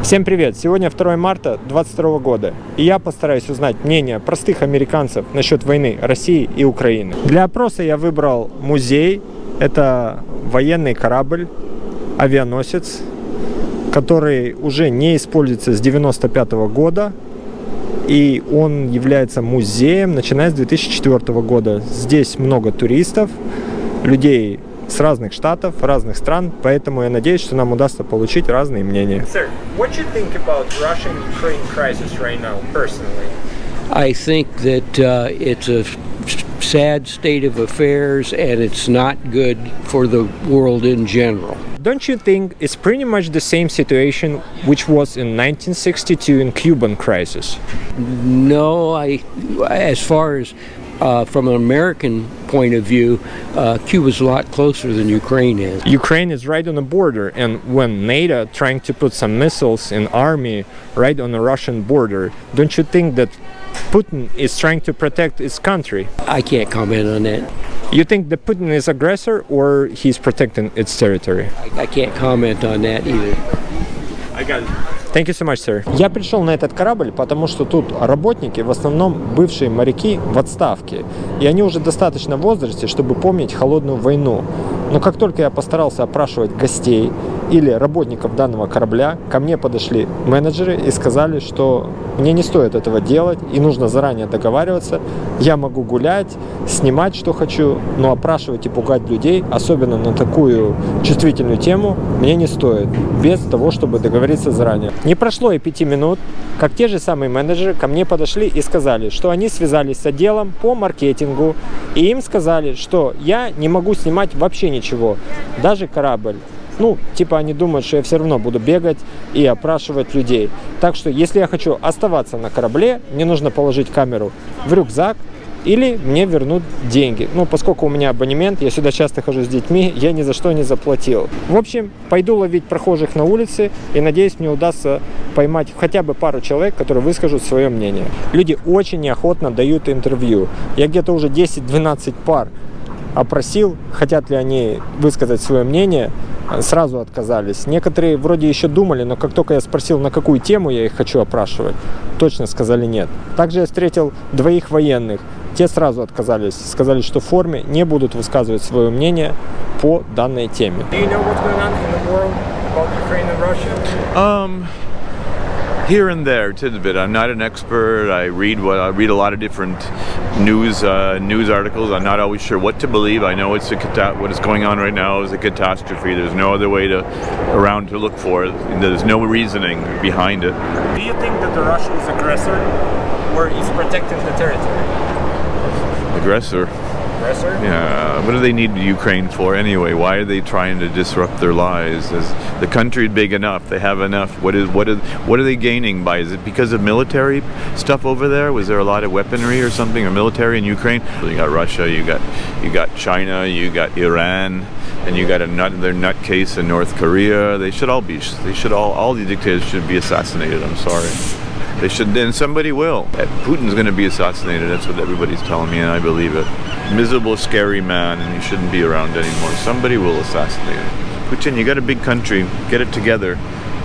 Всем привет! Сегодня 2 марта 2022 года, и я постараюсь узнать мнение простых американцев насчет войны России и Украины. Для опроса я выбрал музей. Это военный корабль, авианосец, который уже не используется с 1995 года, и он является музеем, начиная с 2004 года. Здесь много туристов, людей с разных штатов, разных стран, поэтому я надеюсь, что нам удастся получить разные мнения. Sir, what do you think about Russian-Ukraine crisis right now, personally? I think that it's a sad state of affairs and it's not good for the world in general. Don't you think it's pretty much the same situation which was in 1962 in Cuban crisis? No, as far as from an American point of view, Cuba's a lot closer than Ukraine is. Ukraine is right on the border, and when NATO trying to put some missiles in army right on the Russian border, don't you think that Putin is trying to protect his country? I can't comment on that. You think that Putin is aggressor or he's protecting its territory? I can't comment on that either. I got it. Thank you so much, sir. Я пришел на этот корабль, потому что тут работники, в основном бывшие моряки в отставке. И они уже достаточно в возрасте, чтобы помнить холодную войну. Но как только я постарался опрашивать гостей или работников данного корабля, ко мне подошли менеджеры и сказали, что мне не стоит этого делать и нужно заранее договариваться. Я могу гулять, снимать, что хочу, но опрашивать и пугать людей, особенно на такую чувствительную тему, мне не стоит, без того, чтобы договориться заранее. Не прошло и 5 минут, как те же самые менеджеры ко мне подошли и сказали, что они связались с отделом по маркетингу, и им сказали, что я не могу снимать вообще ничего, даже корабль. Ну, типа они думают, что я все равно буду бегать и опрашивать людей. Так что, если я хочу оставаться на корабле, мне нужно положить камеру в рюкзак или мне вернут деньги. Ну, поскольку у меня абонемент, я сюда часто хожу с детьми, я ни за что не заплатил. В общем, пойду ловить прохожих на улице и надеюсь, мне удастся поймать хотя бы пару человек, которые выскажут свое мнение. Люди очень неохотно дают интервью. Я где-то уже 10-12 пар опросил, хотят ли они высказать свое мнение, сразу отказались. Некоторые вроде еще думали, но как только я спросил, на какую тему я их хочу опрашивать, точно сказали нет. Также я встретил 2 военных. Те сразу отказались, сказали, что в форме не будут высказывать свое мнение по данной теме. Here and there, tidbit. I'm not an expert. I read a lot of different news articles. I'm not always sure what to believe. I know what is going on right now is a catastrophe. There's no other way around to look for it. There's no reasoning behind it. Do you think that the Russia is aggressor or is protecting the territory? Aggressor. Aggressor? Yeah. What do they need Ukraine for anyway? Why are they trying to disrupt their lives? Is the country big enough? They have enough. What are they gaining by? Is it because of military stuff over there? Was there a lot of weaponry or something or military in Ukraine? You got Russia, you got China, you got Iran, and you got their nutcase in North Korea. All the dictators should be assassinated. I'm sorry. They should, and somebody will. Putin's going to be assassinated. That's what everybody's telling me, and I believe it. Miserable, scary man, and he shouldn't be around anymore. Somebody will assassinate him. Putin, you got a big country. Get it together.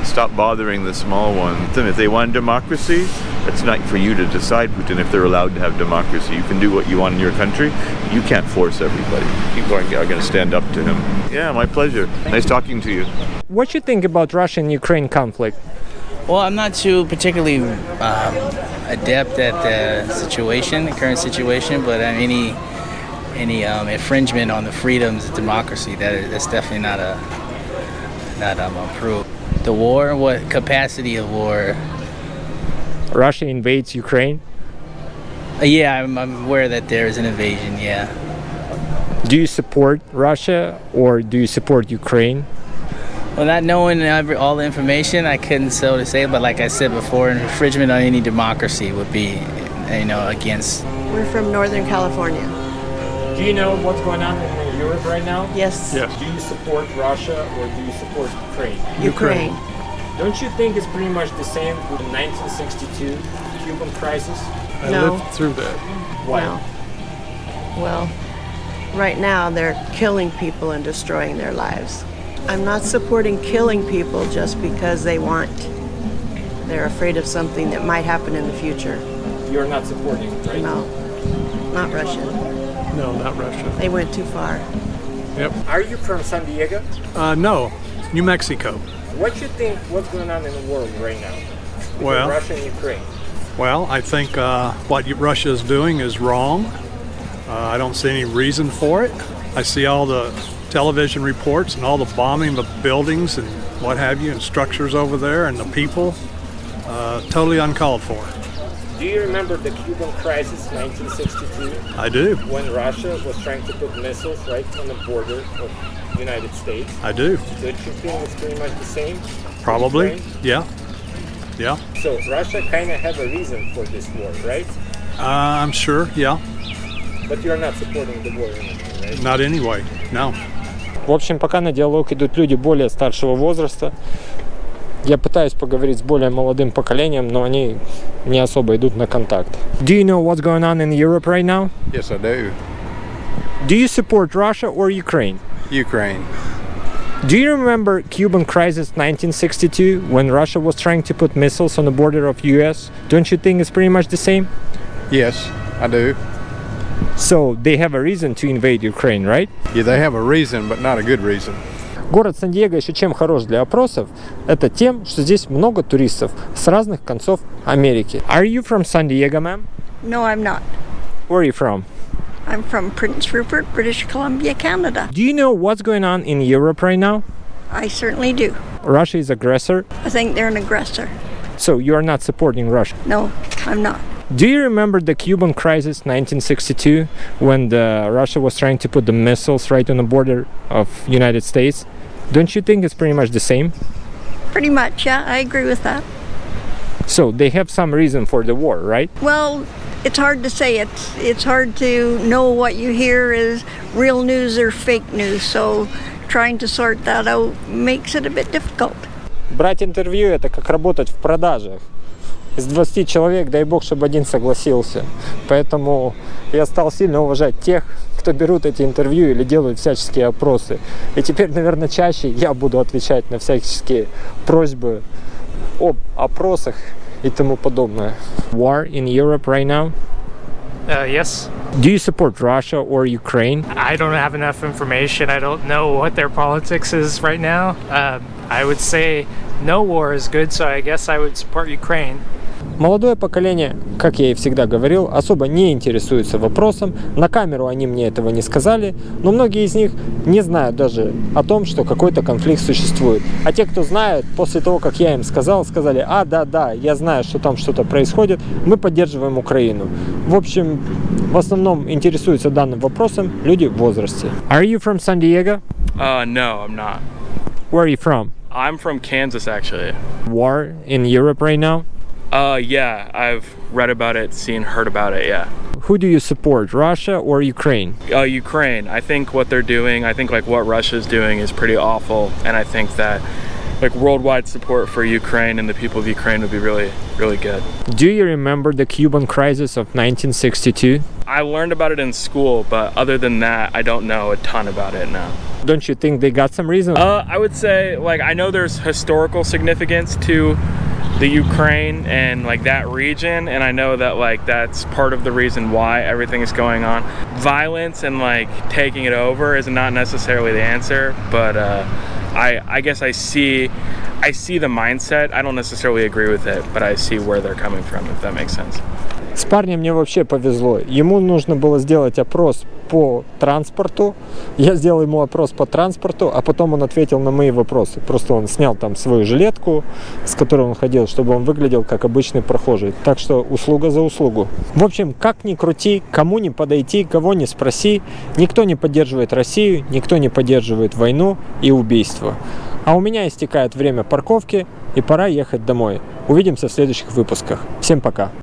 Stop bothering the small one. If they want democracy, that's not for you to decide, Putin, if they're allowed to have democracy. You can do what you want in your country. You can't force everybody. People are going to stand up to him. Yeah, my pleasure. Nice talking to you. What do you think about Russia and Ukraine conflict? Well, I'm not too particularly adept at the current situation, but any infringement on the freedoms of democracy, that's definitely not approved. The war, what capacity of war? Russia invades Ukraine? Yeah, I'm aware that there is an invasion, yeah. Do you support Russia or do you support Ukraine? Well, not knowing all the information, I couldn't so to say, but like I said before, an infringement on any democracy would be, against. We're from Northern California. Do you know what's going on in Europe right now? Yes. Yes. Do you support Russia or do you support Ukraine? Ukraine. Don't you think it's pretty much the same with the 1962 Cuban crisis? I lived through that. Why? No. Well, right now they're killing people and destroying their lives. I'm not supporting killing people just because they want They're afraid of something that might happen in the future. You're not supporting, right? No, not Russia. No, not Russia. They went too far. Yep. Are you from San Diego? No, New Mexico. What do you think what's going on in the world right now? Between Well- Russia and Ukraine. Well, I think what Russia is doing is wrong. I don't see any reason for it. I see all the television reports and all the bombing of buildings and what have you, and structures over there, and the people. Totally uncalled for. Do you remember the Cuban crisis 1962? I do. When Russia was trying to put missiles right on the border of the United States? I do. Don't you think it's pretty much the same? Probably. Ukraine? Yeah. Yeah. So Russia kind of have a reason for this war, right? I'm sure. Yeah. But you're not supporting the war anymore, right? Not anyway. No. В общем, пока на диалог идут люди более старшего возраста, я пытаюсь поговорить с более молодым поколением, но они не особо идут на контакт. Do you know what's going on in Europe right now? Yes, I do. Do you support Russia or Ukraine? Ukraine. Do you remember Cuban crisis 1962 when Russia was trying to put missiles on the border of US? Don't you think it's pretty much the same? Yes, I do. So they have a reason to invade Ukraine, right? Yeah, they have a reason, but not a good reason. Город Сан-Диего еще чем хорош для опросов, это тем, что здесь много туристов с разных концов Америки. Are you from San Diego, ma'am? No, I'm not. Where are you from? I'm from Prince Rupert, British Columbia, Canada. Do you know what's going on in Europe right now? I certainly do. Russia is aggressor, I think they're an aggressor. so you are not supporting Russia. No, I'm not. Do you remember the Cuban crisis 1962 when Russia was trying to put the missiles right on the border of United States? Don't you think it's pretty much the same? Pretty much, yeah, I agree with that. So they have some reason for the war, right? Well, it's hard to say. It's hard to know what you hear is real news or fake news. So trying to sort that out makes it a bit difficult. Брать интервью – это как работать в продажах. Из 20 человек, дай бог, чтобы один согласился. Поэтому я стал сильно уважать тех, кто берут эти интервью или делают всяческие опросы. И теперь, наверное, чаще я буду отвечать на всяческие просьбы об опросах и тому подобное. War in Europe right now? Yes. Do you support Russia or Ukraine? I don't have enough information. I don't know what their politics is right now. I would say no war is good, so I guess I would support Ukraine. Молодое поколение, как я и всегда говорил, особо не интересуется вопросом. На камеру они мне этого не сказали, но многие из них не знают даже о том, что какой-то конфликт существует. А те, кто знают, после того, как я им сказал, сказали: да, я знаю, что там что-то происходит, мы поддерживаем Украину. В общем, в основном интересуются данным вопросом люди в возрасте. Are you from San Diego? No, I'm not. Where are you from? I'm from Kansas, actually. War in Europe right now? Yeah, I've read about it, heard about it, yeah. Who do you support, Russia or Ukraine? Ukraine. I think what they're doing, like what Russia's doing is pretty awful, and I think that like worldwide support for Ukraine and the people of Ukraine would be really, really good. Do you remember the Cuban crisis of 1962? I learned about it in school, but other than that, I don't know a ton about it now. Don't you think they got some reason? I would say, like, I know there's historical significance to the Ukraine and like that region, and I know that like that's part of the reason why everything is going on. Violence and like taking it over is not necessarily the answer, but I guess I see the mindset. I don't necessarily agree with it, but I see where they're coming from, if that makes sense. С парнем мне вообще повезло. Ему нужно было сделать опрос по транспорту. Я сделал ему опрос по транспорту, а потом он ответил на мои вопросы. Просто он снял там свою жилетку, с которой он ходил, чтобы он выглядел как обычный прохожий. Так что услуга за услугу. В общем, как ни крути, кому ни подойти, кого ни спроси, никто не поддерживает Россию, никто не поддерживает войну и убийство. А у меня истекает время парковки, и пора ехать домой. Увидимся в следующих выпусках. Всем пока!